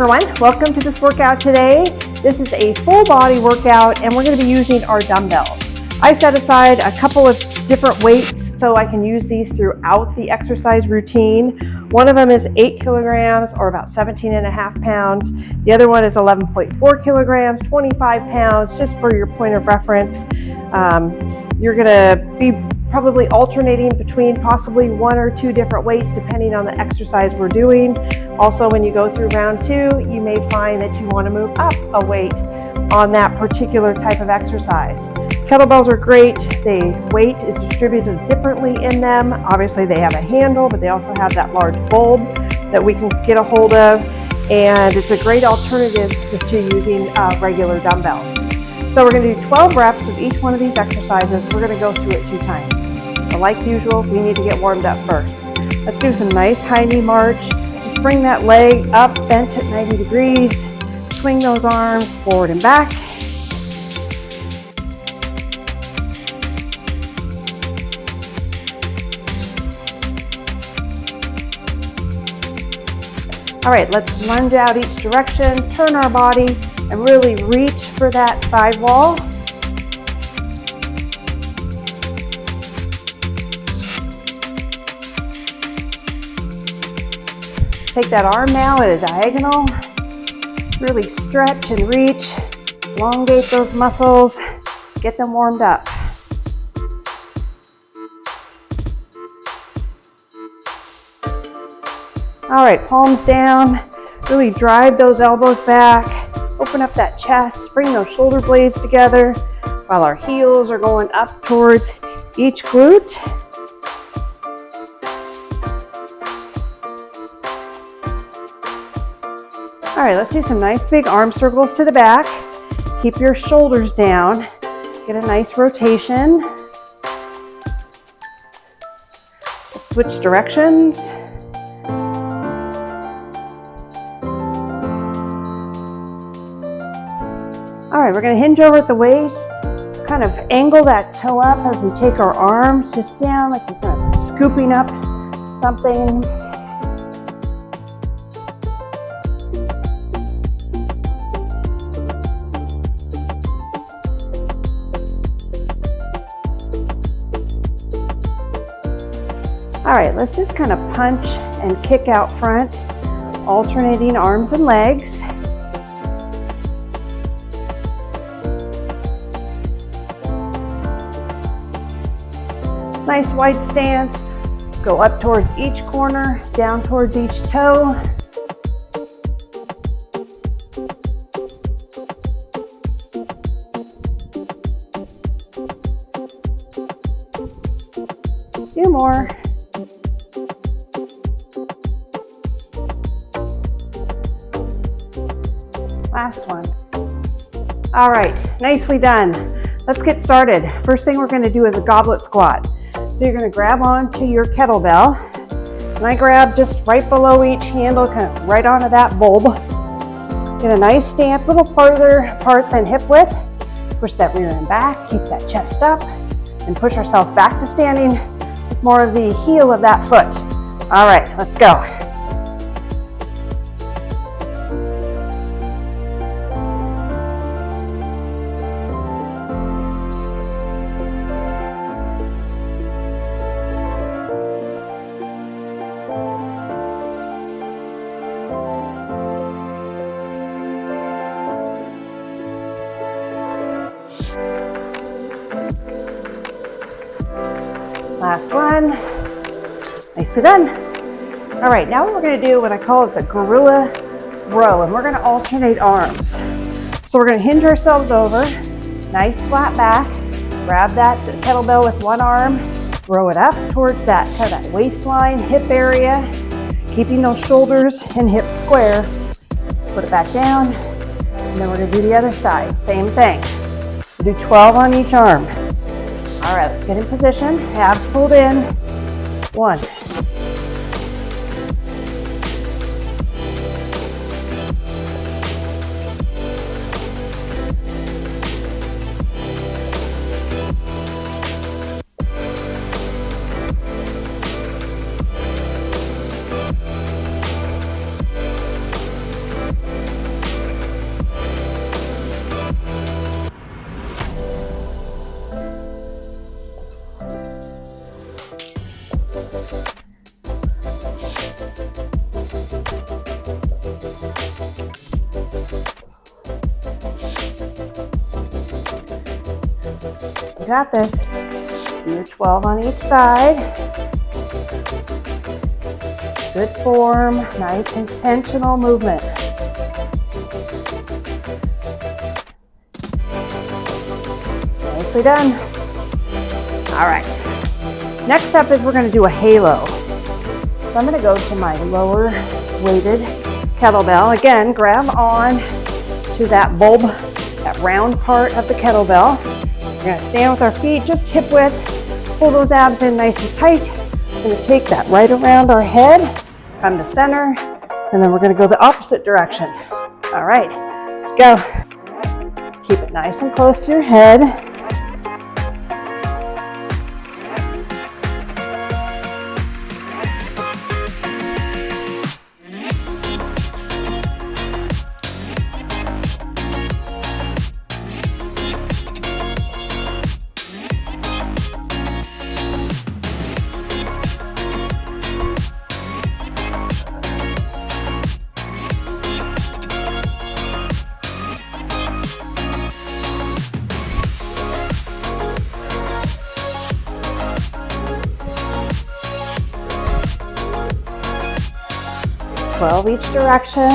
everyone, welcome to this workout today. This is a full body workout and we're going to be using our dumbbells. I set aside a couple of different weights so I can use these throughout the exercise routine. One of them is 8 kilograms or about 17.5 pounds. The other one is 11.4 kilograms, 25 pounds, just for your point of reference. You're going to be probably alternating between possibly 1 or 2 different weights depending on the exercise we're doing. Also, when you go through round 2, you may find that you want to move up a weight on that particular type of exercise. Kettlebells are great. The weight is distributed differently in them. Obviously, they have a handle, but they also have that large bulb that we can get a hold of. And it's a great alternative just to using regular dumbbells. So we're going to do 12 reps of each one of these exercises. We're going to go through it 2 times. But like usual, we need to get warmed up first. Let's do some nice high knee march. Just bring that leg up, bent at 90 degrees. Swing those arms forward and back. All right, let's lunge out each direction, turn our body, and really reach for that side wall. Take that arm now at a diagonal. Really stretch and reach, elongate those muscles, get them warmed up. All right, palms down, really drive those elbows back, open up that chest, bring those shoulder blades together while our heels are going up towards each glute. All right, let's do some nice big arm circles to the back. Keep your shoulders down, get a nice rotation. Switch directions. All right, we're going to hinge over at the waist, kind of angle that toe up as we take our arms just down like we're kind of scooping up something. All right, let's just kind of punch and kick out front, alternating arms and legs. Nice wide stance. Go up towards each corner, down towards each toe. A few more. Last one. All right, nicely done. Let's get started. First thing we're going to do is a goblet squat. So you're going to grab onto your kettlebell, and I grab just right below each handle, kind of right onto that bulb. Get a nice stance, a little further apart than hip width. Push that rear end back, keep that chest up, and push ourselves back to standing with more of the heel of that foot. All right, let's go. Last one. Nicely done. All right, now what we're going to do, what I call is a gorilla row, and we're going to alternate arms. So we're going to hinge ourselves over, nice flat back, grab that kettlebell with one arm, row it up towards that kind of that waistline, hip area, keeping those shoulders and hips square. Put it back down, and then we're going to do the other side. Same thing. We'll do 12 on each arm. All right, let's get in position. Abs pulled in. 1. 2. got this. Do your 12 on each side. Good form, nice intentional movement. Nicely done. All right. Next up is we're going to do a halo. So I'm going to go to my lower weighted kettlebell. Again, grab on to that bulb, that round part of the kettlebell. We're going to stand with our feet just hip width. Pull those abs in nice and tight. We're going to take that right around our head, come to center, and then we're going to go the opposite direction. All right, let's go. Keep it nice and close to your head. Each direction.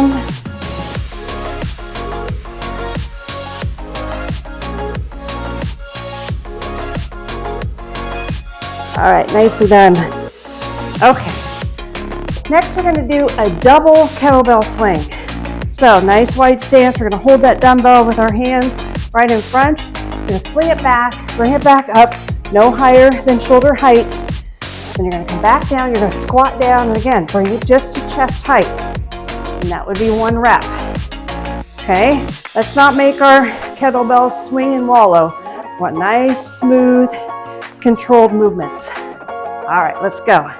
All right, nicely done. Okay, next we're going to do a double kettlebell swing. So nice wide stance. We're going to hold that dumbbell with our hands right in front. We're going to swing it back, bring it back up, no higher than shoulder height. Then you're going to come back down. You're going to squat down, and again, bring it just to chest height. And that would be 1 rep. Okay, let's not make our kettlebell swing and wallow. We want nice, smooth, controlled movements. All right, let's go.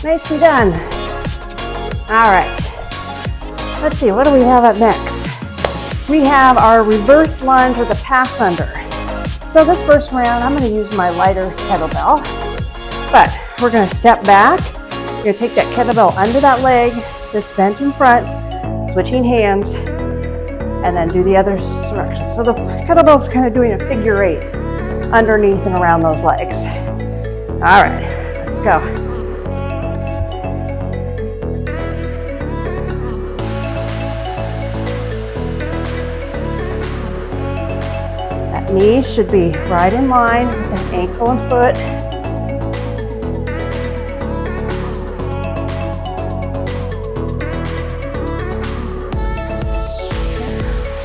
Nicely done. All right. Let's see, what do we have up next? We have our reverse lunge with a pass under. So this first round, I'm going to use my lighter kettlebell, but we're going to step back. You're going to take that kettlebell under that leg, just bent in front, switching hands, and then do the other direction. So the kettlebell's kind of doing a figure 8 underneath and around those legs. All right, let's go. Knee should be right in line with an ankle and foot.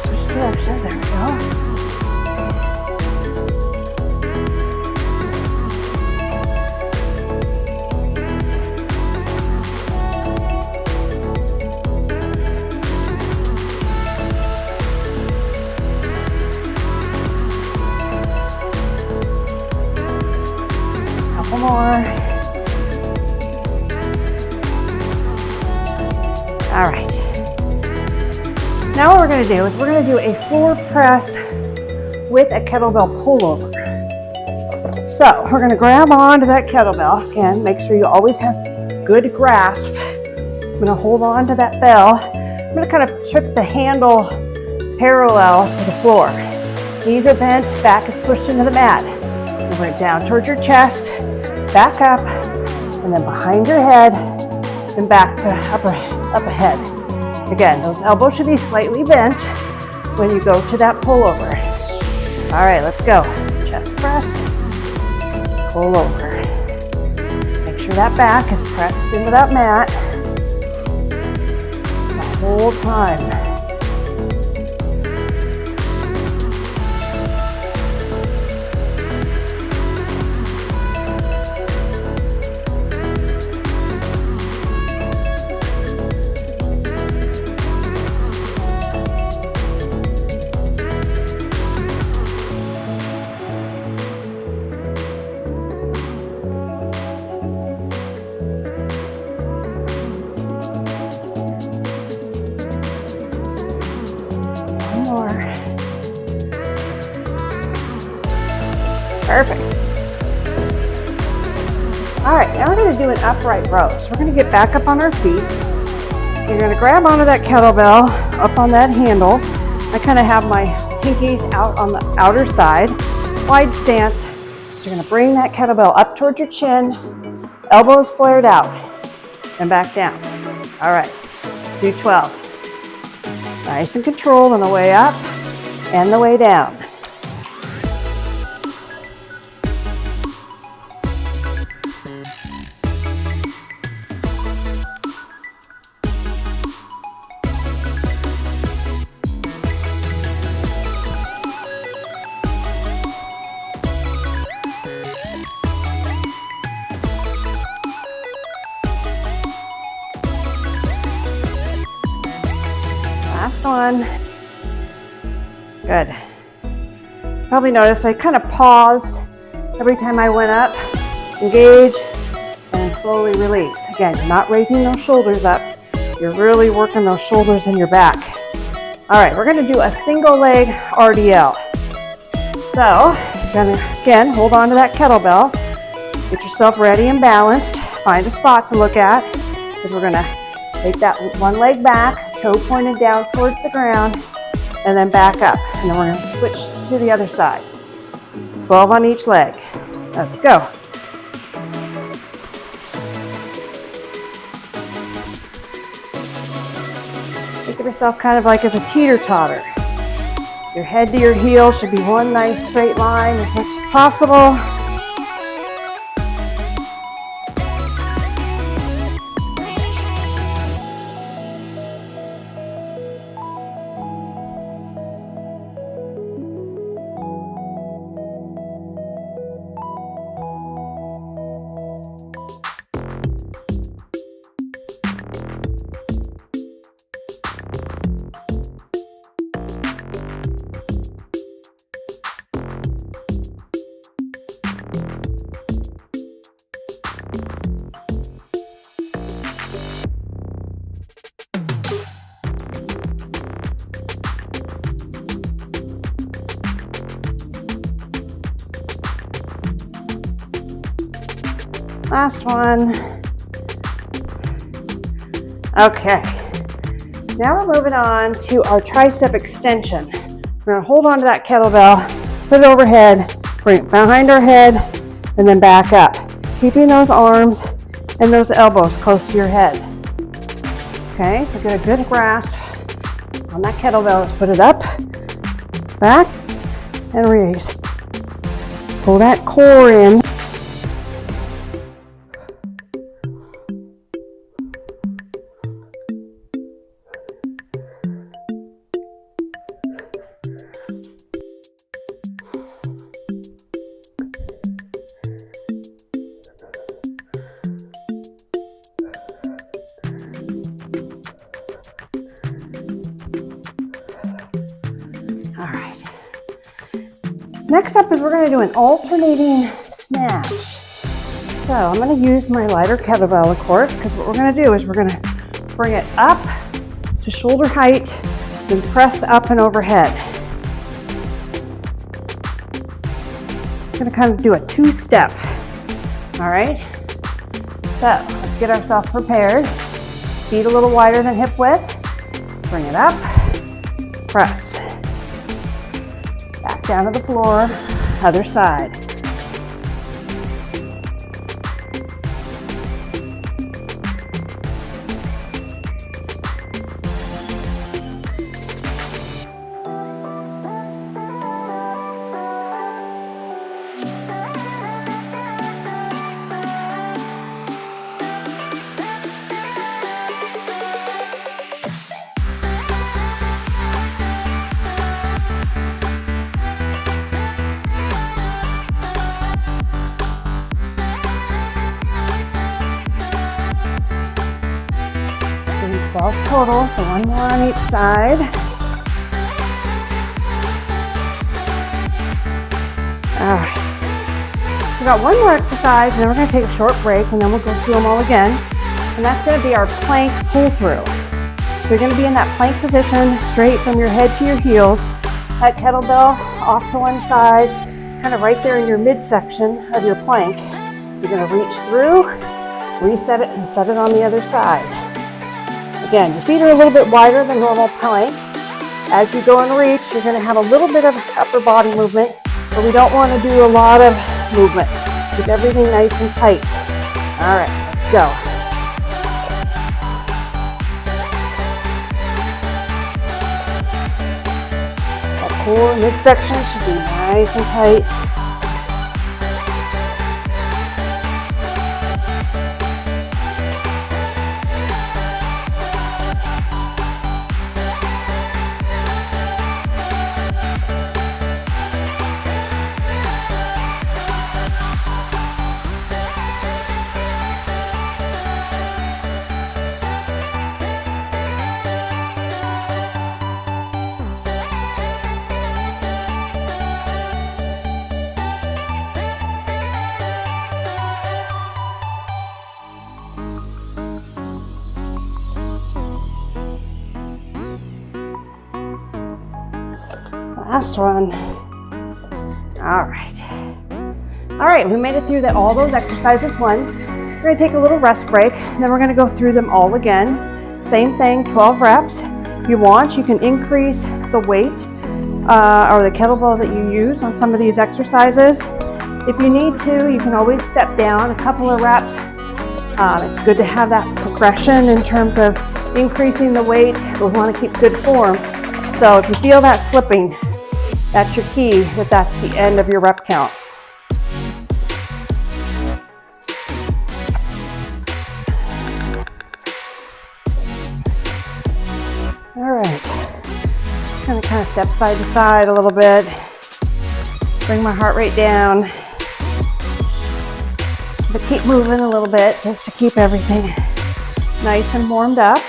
Switch directions, there we go. More. All right. Now what we're going to do is we're going to do a floor press with a kettlebell pullover. So we're going to grab onto that kettlebell. Again, make sure you always have good grasp. I'm going to hold on to that bell. I'm going to kind of trip the handle parallel to the floor. Knees are bent, back is pushed into the mat. Bring it down towards your chest. Back up, and then behind your head, and back to up ahead. Again, those elbows should be slightly bent when you go to that pullover. All right, let's go. Chest press, pull over. Make sure that back is pressed into that mat the whole time. Perfect. All right, now we're going to do an upright row. So we're going to get back up on our feet. You're going to grab onto that kettlebell, up on that handle. I kind of have my pinkies out on the outer side. Wide stance. You're going to bring that kettlebell up towards your chin, elbows flared out, and back down. All right, let's do 12. Nice and controlled on the way up and the way down. Last one. Good. Probably noticed I kind of paused every time I went up, engage, and slowly release. Again, you're not raising those shoulders up. You're really working those shoulders in your back. All right, we're gonna do a single leg RDL. So, you're gonna, again, hold on to that kettlebell. Get yourself ready and balanced. Find a spot to look at, because we're gonna take that one leg back, toe pointed down towards the ground, and then back up. And then we're gonna switch to the other side. 12 on each leg. Let's go. Think of yourself kind of like as a teeter-totter. Your head to your heel should be one nice straight line as much as possible. Last one. Okay. Now we're moving on to our tricep extension. We're gonna hold on to that kettlebell, put it overhead, bring it behind our head, and then back up. Keeping those arms and those elbows close to your head. Okay, so get a good grasp on that kettlebell. Let's put it up, back, and raise. Pull that core in. Next up is we're going to do an alternating snatch. So I'm going to use my lighter kettlebell, of course, because what we're going to do is we're going to bring it up to shoulder height, then press up and overhead. We're going to kind of do a two-step. All right? So let's get ourselves prepared. Feet a little wider than hip width. Bring it up, press. Back down to the floor, other side. Doing 12 total, so one more on each side. All right. We've got one more exercise, and then we're going to take a short break, and then we'll go through them all again. And that's going to be our plank pull-through. So you're going to be in that plank position, straight from your head to your heels. That kettlebell off to one side, kind of right there in your midsection of your plank. You're going to reach through, reset it, and set it on the other side. Again, your feet are a little bit wider than normal plank. As you go and reach, you're going to have a little bit of upper body movement, but we don't want to do a lot of movement. Keep everything nice and tight. All right, let's go. That core midsection should be nice and tight. Last one. All right, we made it through all those exercises once. We're going to take a little rest break, and then we're going to go through them all again. Same thing, 12 reps. If you want, you can increase the weight or the kettlebell that you use on some of these exercises. If you need to, you can always step down a couple of reps. It's good to have that progression in terms of increasing the weight. We want to keep good form. So if you feel that slipping, that's your key, that's the end of your rep count. All right, just gonna kind of step side to side a little bit, bring my heart rate down, but keep moving a little bit just to keep everything nice and warmed up.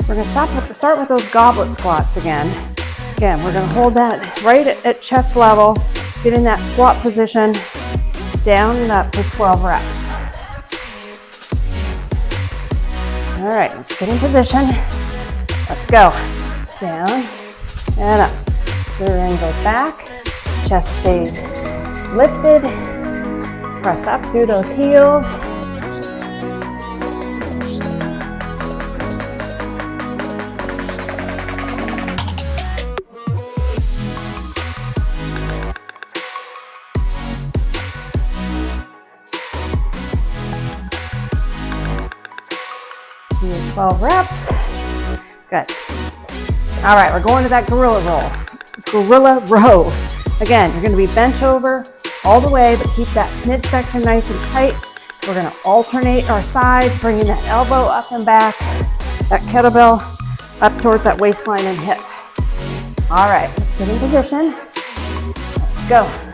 We're going to start with those goblet squats again. Again, we're going to hold that right at chest level, get in that squat position, down and up for 12 reps. All right, let's get in position. Let's go. Down and up. Rear end goes back, chest stays lifted. Press up through those heels. Do 12 reps. Good. All right, we're going to that gorilla roll. Gorilla row. Again, you're going to be bent over all the way, but keep that midsection nice and tight. We're going to alternate our sides, bringing that elbow up and back, that kettlebell up towards that waistline and hip. All right, let's get in position. Let's go.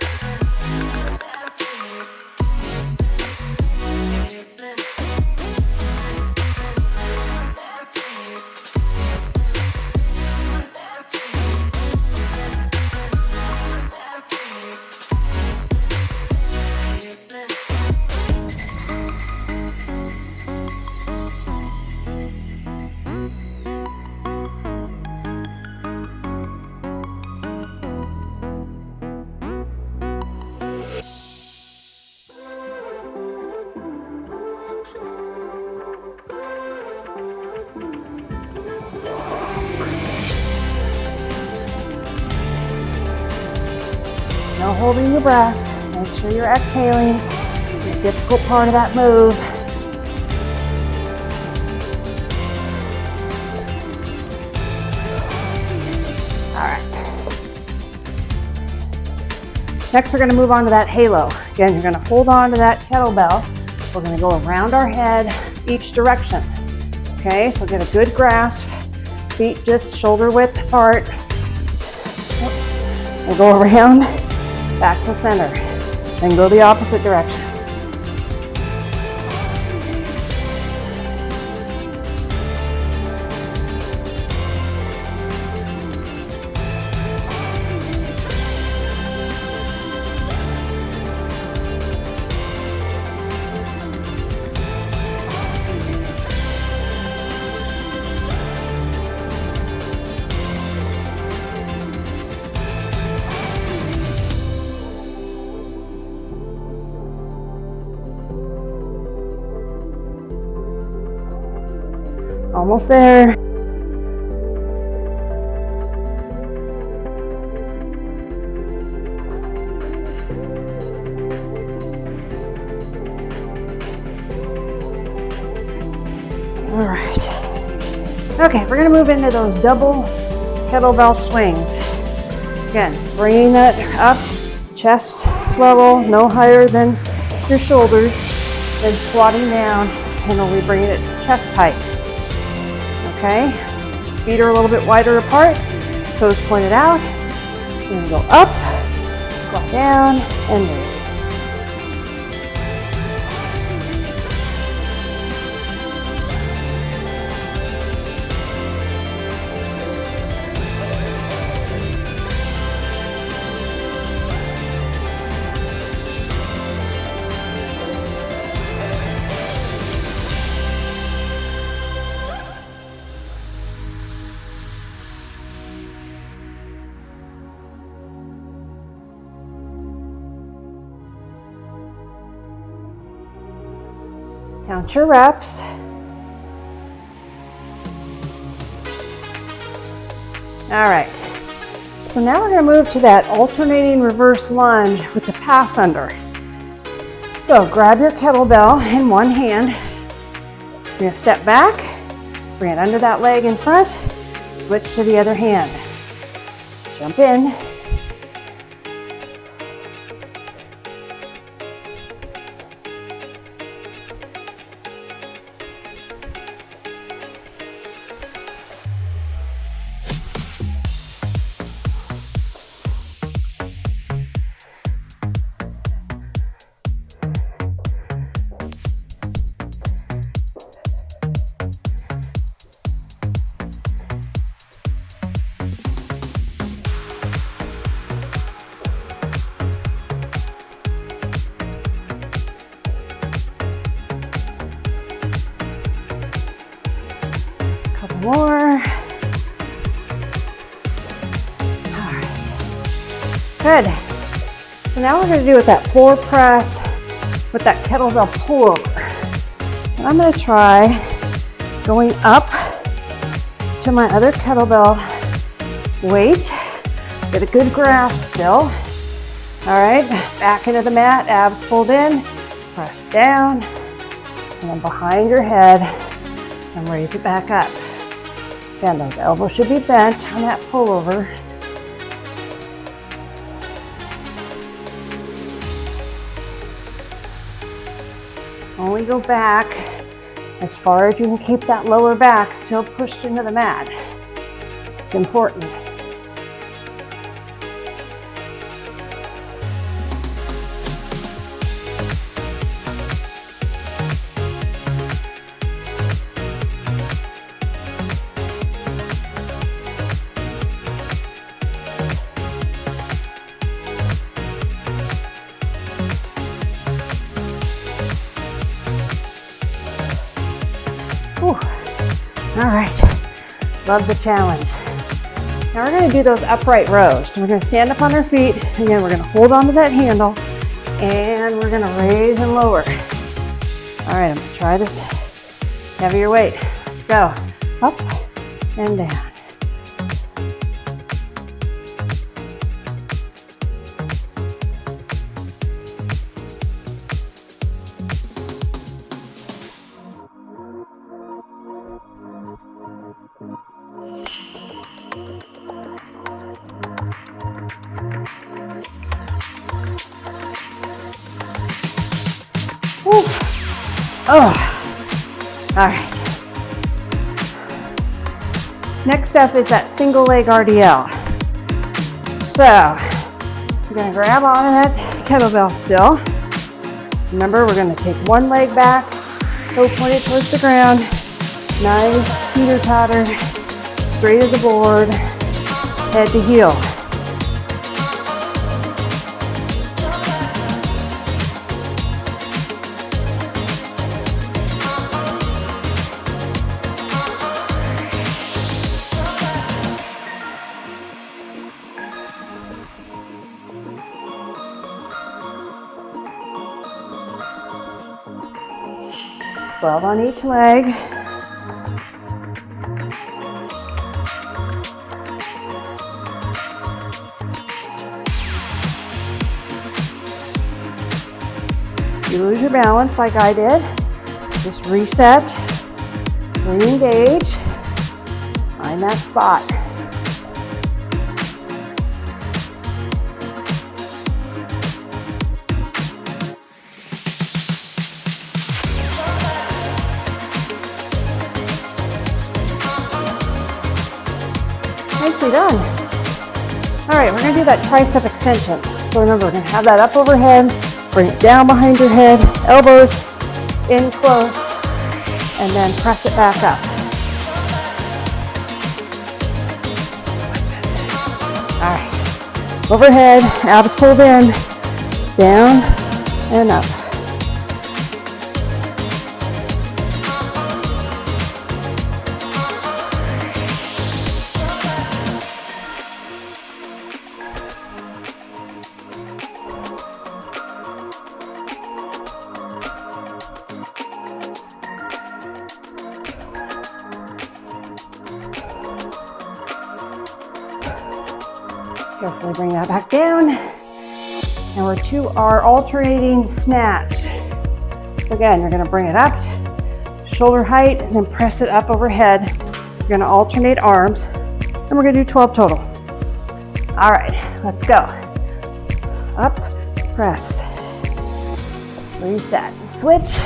No holding your breath. Make sure you're exhaling. The difficult part of that move. All right. Next, we're going to move on to that halo. Again, you're going to hold on to that kettlebell. We're going to go around our head each direction. Okay, so get a good grasp. Feet just shoulder width apart. We'll go around, back to center, and go the opposite direction. Almost there. All right. Okay, we're gonna move into those double kettlebell swings. Again, bringing that up, chest level, no higher than your shoulders, then squatting down and only bringing it chest height. Okay, feet are a little bit wider apart, toes pointed out. You're gonna go up, squat down, and raise. Count your reps. All right, so now we're going to move to that alternating reverse lunge with the pass under. So grab your kettlebell in one hand. You're going to step back, bring it under that leg in front, switch to the other hand. Jump in. More. All right. Good. So now we're going to do is that floor press with that kettlebell pullover. And I'm going to try going up to my other kettlebell weight. Get a good grasp still. All right, back into the mat, abs pulled in, press down, and then behind your head, and raise it back up. Again, those elbows should be bent on that pullover. Only go back as far as you can keep that lower back still pushed into the mat. It's important. All right, love the challenge. Now we're going to do those upright rows. So we're going to stand up on our feet. Again, we're going to hold on to that handle and we're going to raise and lower. All right, I'm going to try this heavier weight. Let's go. Up and down. Oh, all right. Next up is that single leg RDL. So you're going to grab onto that kettlebell still. Remember, we're going to take one leg back, toe pointed towards the ground, nice teeter totter, straight as a board, head to heel. On each leg. you lose your balance like I did, just reset, re-engage, find that spot. Nicely done. All right, we're gonna do that tricep extension. So remember, we're gonna have that up overhead, bring it down behind your head, elbows in close, and then press it back up. All right, overhead, abs pulled in, down and up. Carefully bring that back down. And we're to our alternating snatch. So again, you're gonna bring it up, shoulder height, and then press it up overhead. You're gonna alternate arms, and we're gonna do 12 total. All right, let's go. Up, press, reset, switch.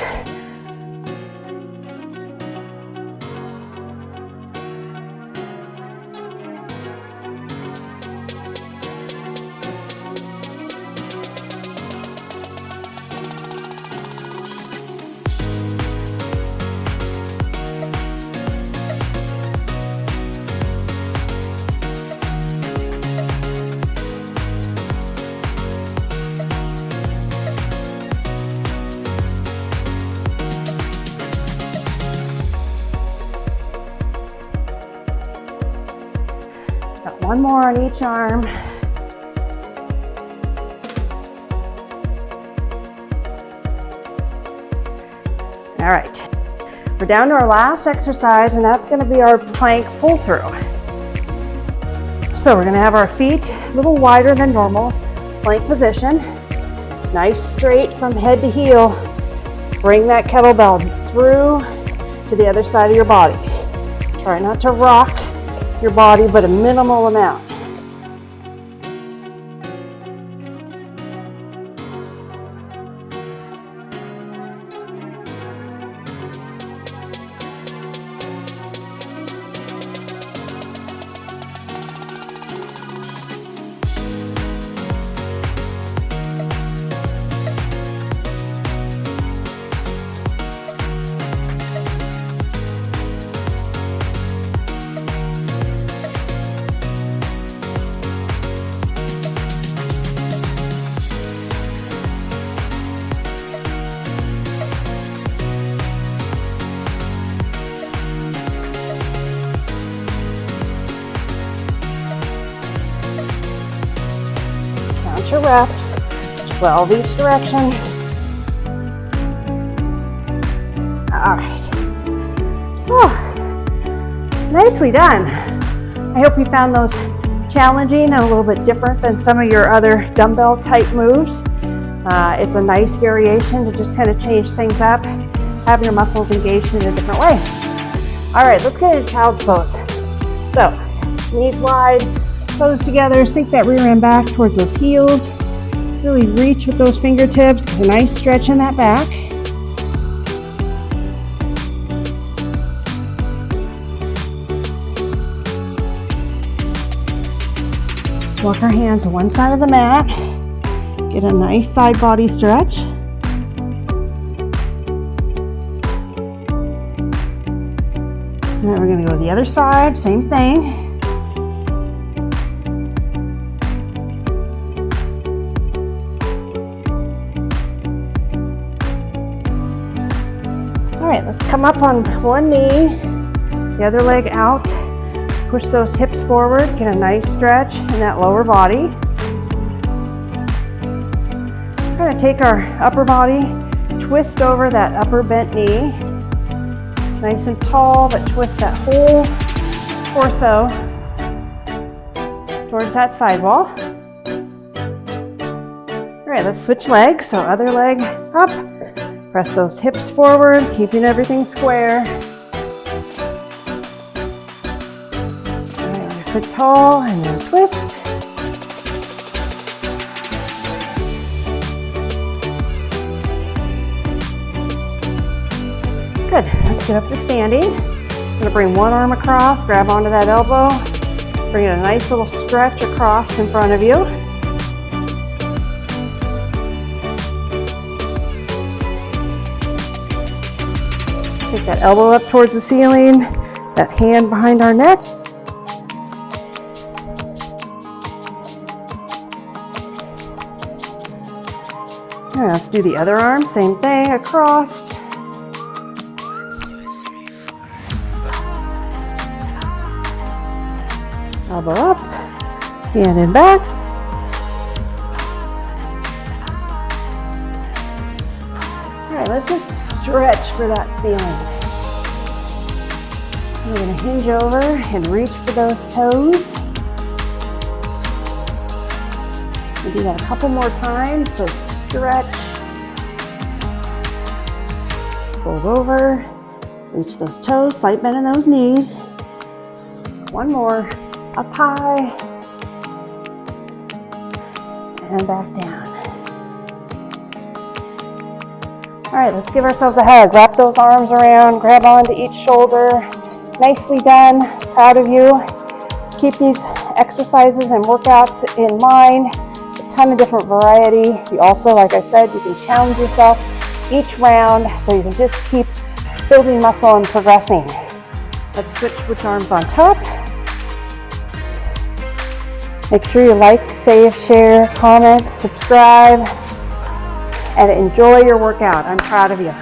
Got one more on each arm. All right, we're down to our last exercise, and that's going to be our plank pull through. So we're going to have our feet a little wider than normal, plank position, nice straight from head to heel. Bring that kettlebell through to the other side of your body. Try not to rock your body, but a minimal amount. Your reps, 12 each direction. All right. Oh, nicely done. I hope you found those challenging and a little bit different than some of your other dumbbell type moves. It's a nice variation to just kind of change things up, have your muscles engaged in a different way. All right, let's get into child's pose. So, knees wide, toes together, sink that rear end back towards those heels. Really reach with those fingertips, get a nice stretch in that back. Let's walk our hands to one side of the mat. Get a nice side body stretch. And then we're going to go to the other side, same thing. All right, let's come up on one knee, the other leg out. Push those hips forward, get a nice stretch in that lower body. Kind of take our upper body, twist over that upper bent knee. Nice and tall, but twist that whole torso towards that sidewall. All right, let's switch legs. So other leg up. Press those hips forward, keeping everything square. All right, sit tall and then twist. Good, let's get up to standing. I'm gonna bring one arm across, grab onto that elbow, bring a nice little stretch across in front of you. Take that elbow up towards the ceiling, that hand behind our neck. All right, let's do the other arm, same thing, across. Elbow up, hand and back. All right, let's just stretch for that ceiling. We're going to hinge over and reach for those toes. We'll do that a couple more times, so stretch. Fold over, reach those toes, slight bend in those knees. One more. Up high and back down. All right, let's give ourselves a hug. Wrap those arms around, grab onto each shoulder. Nicely done, proud of you. Keep these exercises and workouts in mind. A ton of different variety. You also, like I said, you can challenge yourself each round so you can just keep building muscle and progressing. Let's switch arms on top. Make sure you like, save, share, comment, subscribe, and enjoy your workout. I'm proud of you.